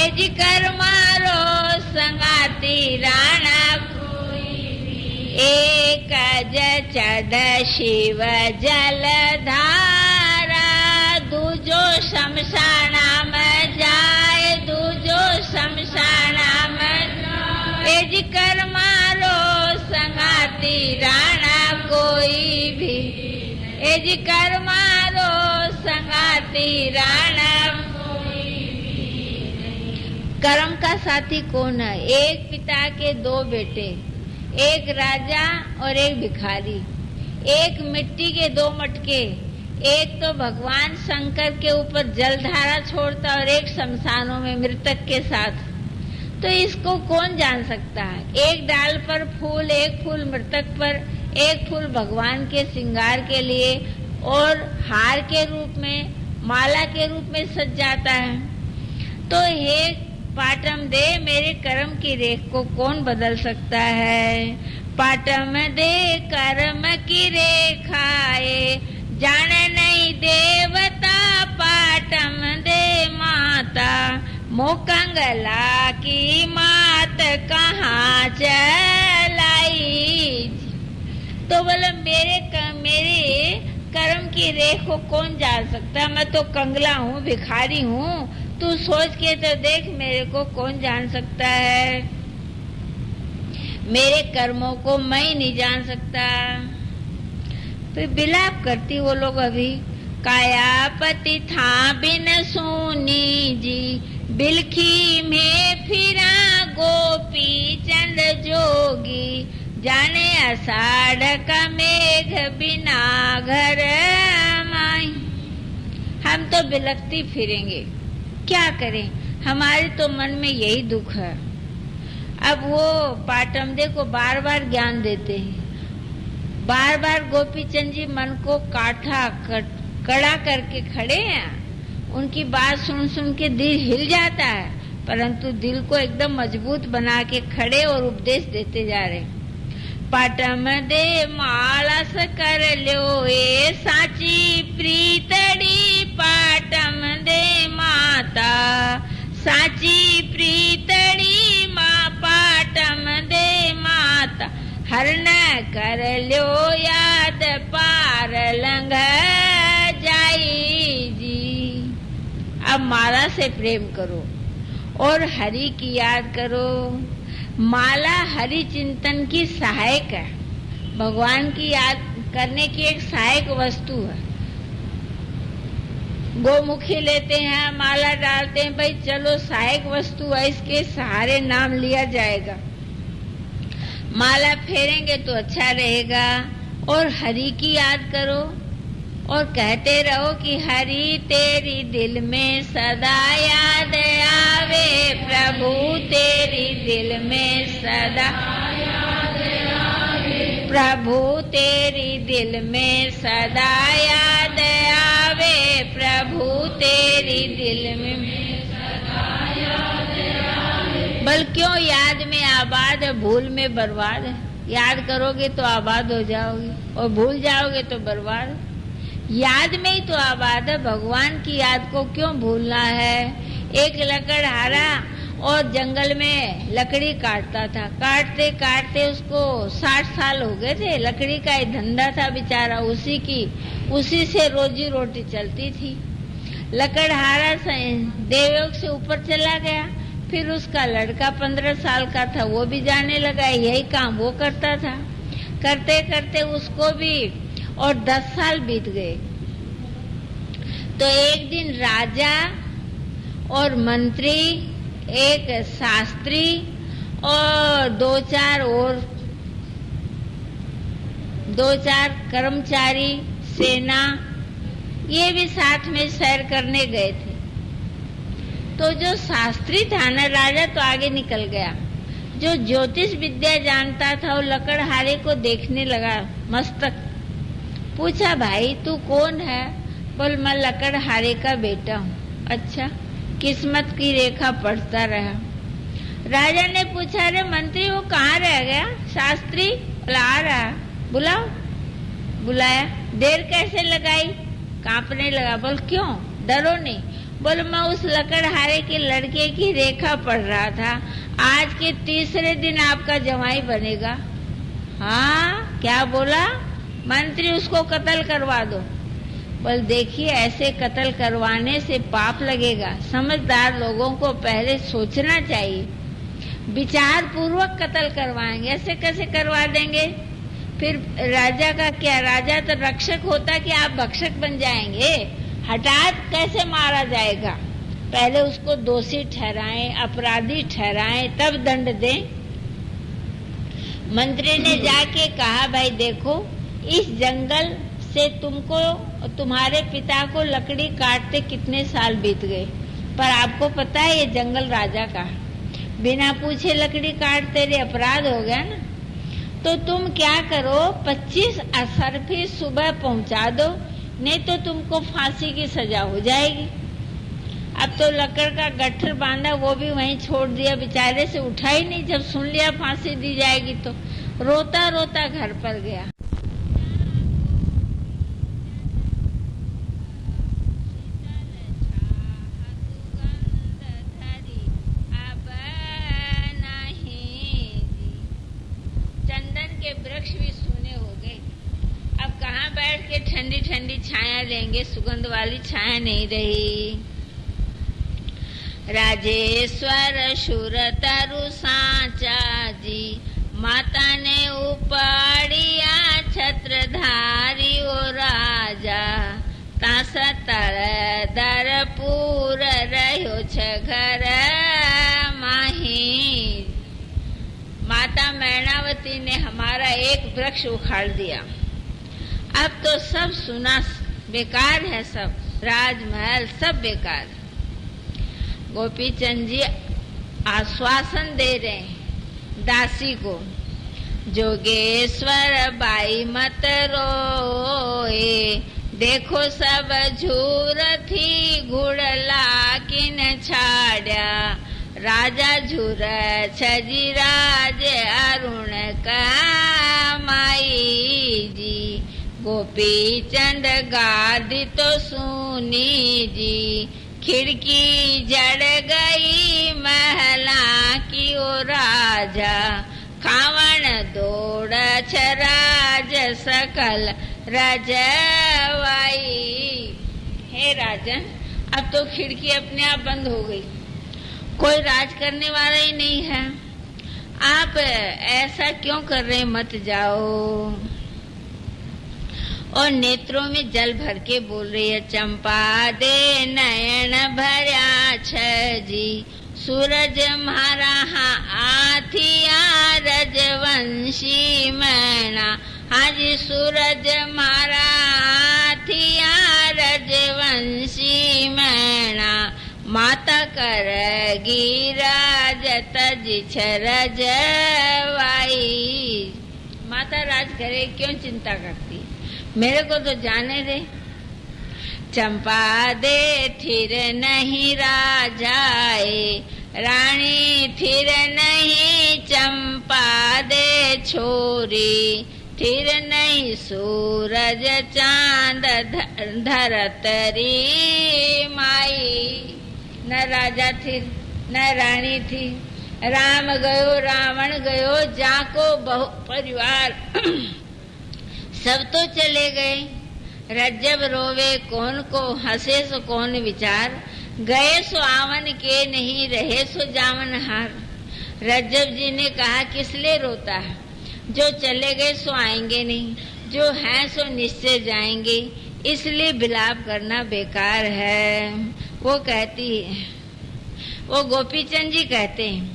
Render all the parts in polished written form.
As कर मारो संगाती राणा एक चढ़ शिव जलधारा दूजो शमशाना में जाए दूजो शमशाना में एज कर मारो संगाती राणा कोई भी एज कर मारो संगाती राणा कोई भी। कर्म का साथी कौन है? एक पिता के दो बेटे, एक राजा और एक भिखारी, एक मिट्टी के दो मटके, एक तो भगवान शंकर के ऊपर जलधारा छोड़ता और एक शमशानों में मृतक के साथ। तो इसको कौन जान सकता है? एक डाल पर फूल, एक फूल मृतक पर, एक फूल भगवान के श्रृंगार के लिए और हार के रूप में, माला के रूप में सज जाता है। तो हे पाटम दे, मेरे कर्म की रेख को कौन बदल सकता है? पाटम दे कर्म की रेखाए जाने नहीं देवता, पाटम दे माता मोकंगला की मात कहाँ चलाई। तो बोले मेरे कर्म की रेख को कौन जान सकता? मैं तो कंगला हूँ, भिखारी हूँ, तू सोच के तो देख मेरे को कौन जान सकता है? मेरे कर्मों को मैं ही नहीं जान सकता। फिर विलाप करती वो लोग अभी, कायापति था बिन सूनी जी बिलखी में फिरा गोपी चंद जोगी जाने आषाढ़ का मेघ बिना घर माई। हम तो बिलखती फिरेंगे, क्या करें? हमारे तो मन में यही दुख है। अब वो पाटमदे को बार बार ज्ञान देते हैं, बार बार गोपीचंद जी मन को कड़ा करके खड़े हैं। उनकी बात सुन सुन के दिल हिल जाता है, परंतु दिल को एकदम मजबूत बना के खड़े और उपदेश देते जा रहे। पाटम दे मालस कर लो ए साची प्रीतड़ी, पाटम दे माता साची प्रीतड़ी माँ, पाटम दे माता हरण कर लो याद पार लंघ जाई जी। अब माला से प्रेम करो और हरि की याद करो। माला हरि चिंतन की सहायक है, भगवान की याद करने की एक सहायक वस्तु है। गोमुखी लेते हैं, माला डालते हैं, भाई चलो सहायक वस्तु है, इसके सहारे नाम लिया जाएगा। माला फेरेंगे तो अच्छा रहेगा। और हरि की याद करो और कहते रहो कि हरि तेरी दिल में सदा याद आवे, प्रभु तेरी दिल में सदा याद आवे, प्रभु तेरी दिल में सदा याद आवे, प्रभु तेरी दिल में सदा याद आवे। बल क्यों याद में आबाद है, भूल में बर्बाद है। याद करोगे तो आबाद हो जाओगे और भूल जाओगे तो बर्बाद। याद में ही तो आबाद है। भगवान की याद को क्यों भूलना है? एक लकड़हारा और जंगल में लकड़ी काटता था, काटते काटते उसको 60 साल हो गए थे। लकड़ी का ही धंधा था बेचारा, उसी से रोजी रोटी चलती थी। लकड़हारा देवलोक से ऊपर चला गया, फिर उसका लड़का 15 साल का था, वो भी जाने लगा, यही काम वो करता था। करते करते उसको भी और 10 साल बीत गए। तो एक दिन राजा और मंत्री, एक शास्त्री और दो चार कर्मचारी, सेना, ये भी साथ में सैर करने गए थे। तो जो शास्त्री था ना, राजा तो आगे निकल गया। जो ज्योतिष विद्या जानता था वो लकड़हारे को देखने लगा मस्तक। पूछा, भाई तू कौन है? बोल, मैं लकड़हारे का बेटा हूँ। अच्छा, किस्मत की रेखा पढ़ता रहा। राजा ने पूछा, अरे मंत्री वो कहाँ रह गया? शास्त्री बोला, आ रहा। बुलाओ। बुलाया। देर कैसे लगाई? कांपने लगा। बोल, क्यों? डरो नहीं। बोले मैं उस लकड़हारे के लड़के की रेखा पढ़ रहा था, आज के तीसरे दिन आपका जवाई बनेगा। हाँ, क्या बोला? मंत्री उसको कत्ल करवा दो। बोल देखिए, ऐसे कत्ल करवाने से पाप लगेगा। समझदार लोगों को पहले सोचना चाहिए, विचार पूर्वक कत्ल करवाएंगे, ऐसे कैसे करवा देंगे? फिर राजा का क्या? राजा तो रक्षक होता कि आप भक्षक बन जाएंगे। हठात कैसे मारा जाएगा? पहले उसको दोषी ठहराएं, अपराधी ठहराएं, तब दंड दें। मंत्री ने जाके कहा, भाई देखो, इस जंगल से तुमको, तुम्हारे पिता को लकड़ी काटते कितने साल बीत गए, पर आपको पता है ये जंगल राजा का है। बिना पूछे लकड़ी काटते रहे, अपराध हो गया ना। तो तुम क्या करो, 25 असरफी सुबह पहुंचा दो, नहीं तो तुमको फांसी की सजा हो जाएगी। अब तो लकड़ का गट्ठर बांधा, वो भी वहीं छोड़ दिया, बेचारे से उठा ही नहीं। जब सुन लिया फांसी दी जाएगी तो रोता रोता घर पर गया। चंदन के वृक्ष भी सूने हो गए। अब कहाँ बैठ के ठंडी ठंडी छाया लेंगे? सुगंध वाली छाया नहीं रही। राजेश्वर शुर तरु सांचा जी, माता ने उपाड़िया छत्रधारी ओ राजा, तास तल दर पूर रहो छ घर माही। माता मैनावती ने हमारा एक वृक्ष उखाड़ दिया। अब तो सब सुना, बेकार है, सब राजमहल सब बेकार। गोपी चंद जी आश्वासन दे रहे हैं दासी को, जोगेश्वर बाई मत रोए, देखो सब झूर थी घुड़ला किन छाड़ा, राजा झूर छजी राज अरुण कमाई जी। गोपी चंद गादी तो सुनी जी, खिड़की जड़ गई महला की ओ राजा, खावण दौड़ छराज सकल रजवाई। हे राजन, अब तो खिड़की अपने आप बंद हो गई, कोई राज करने वाला ही नहीं है। आप ऐसा क्यों कर रहे? मत जाओ। और नेत्रों में जल भर के बोल रही है, चंपा दे नयन भर्या छजी, सूरज मारा आथिया रजवंशी मैना, हाजी सूरज मारा आथिया रजवंशी मैना, माता कर गिराज तजी रजवाई। माता राज करे, क्यों चिंता करती? मेरे को तो जाने दे। चंपा दे थिर नहीं राजाए, रानी थिर नहीं चंपा दे छोरी, थिर नहीं सूरज चांद धरतरी माई। न राजा थी न रानी थी, राम गयो रावण गयो, जाको बहु परिवार सब तो चले गए। रज्जब रोवे कौन को, हंसे सो कौन विचार, गए सो आवन के नहीं, रहे सो जावन हार। रज्जब जी ने कहा, किस लिए रोता है? जो चले गए सो आएंगे नहीं, जो हैं सो निश्चय जाएंगे, इसलिए विलाप करना बेकार है। वो कहती है, वो गोपीचंद जी कहते हैं,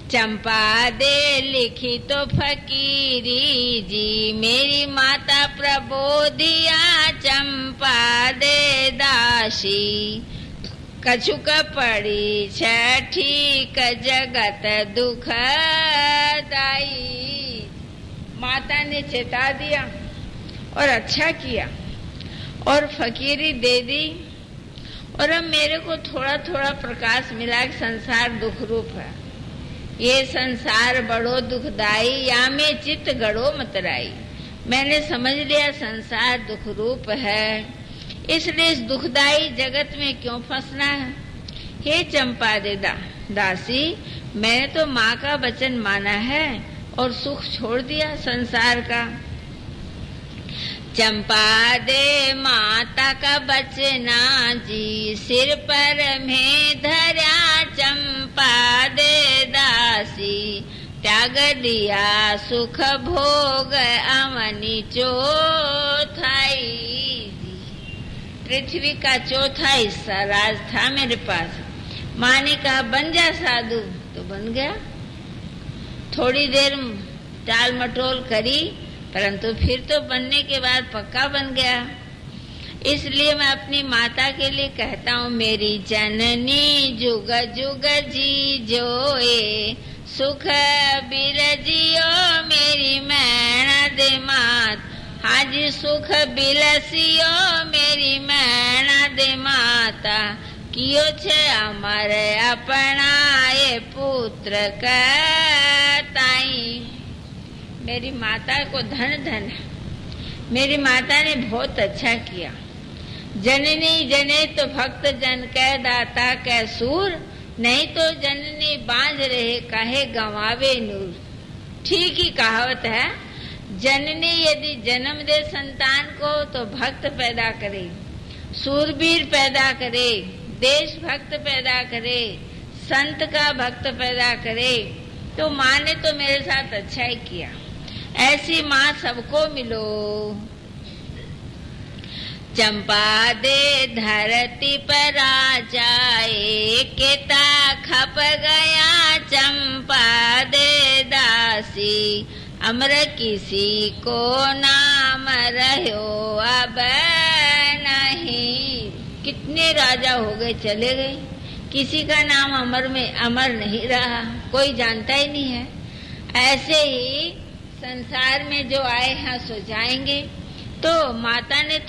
चंपा दे लिखी तो फकीरी जी, मेरी माता प्रबोधिया चंपा दे दासी, कछुक पड़ी ठीक जगत दुख दाई। माता ने चेता दिया और अच्छा किया और फकीरी दे दी, और अब मेरे को थोड़ा थोड़ा प्रकाश मिला कि संसार दुख रूप है। ये संसार बड़ो दुखदाई, या में चित्त गड़ो मतराई। मैंने समझ लिया संसार दुख रूप है, इसलिए इस दुखदाई जगत में क्यों फंसना है। हे चंपा दे दासी, मैंने तो माँ का वचन माना है और सुख छोड़ दिया संसार का। चंपा दे माता का बचना जी, सिर पर में धरा चंपा दे दासी, त्याग दिया सुख भोग अवनी चौथाई। पृथ्वी का चौथा हिस्सा राज था मेरे पास। माँ ने कहा बन जा साधु, तो बन गया। थोड़ी देर टाल मटोल करी, परंतु फिर तो बनने के बाद पक्का बन गया। इसलिए मैं अपनी माता के लिए कहता हूँ, मेरी जननी जुग जुग जी जोए, सुख बिरजियो मेरी मैना दे मात, हाजी सुख बिलसियो मेरी मैना दे माता, कियो छे अमरे अपनाए पुत्र कहताई। मेरी माता को धन धन है, मेरी माता ने बहुत अच्छा किया। जननी जने तो भक्त जन कह दाता कह सूर, नहीं तो जननी बांझ रहे काहे गंवावे नूर। ठीक ही कहावत है, जननी यदि जन्म दे संतान को तो भक्त पैदा करे, सूरवीर पैदा करे, देशभक्त पैदा करे, संत का भक्त पैदा करे। तो माँ ने तो मेरे साथ अच्छा ही किया। ऐसी माँ सबको मिलो। चंपा दे धरती पर आ जाए, केता खप गया चंपा दे दासी, अमर किसी को नाम रहो अब नहीं। कितने राजा हो गए चले गए, किसी का नाम अमर में अमर नहीं रहा, कोई जानता ही नहीं है। ऐसे ही संसार में जो आए हैं सो जाएंगे। तो माता ने तो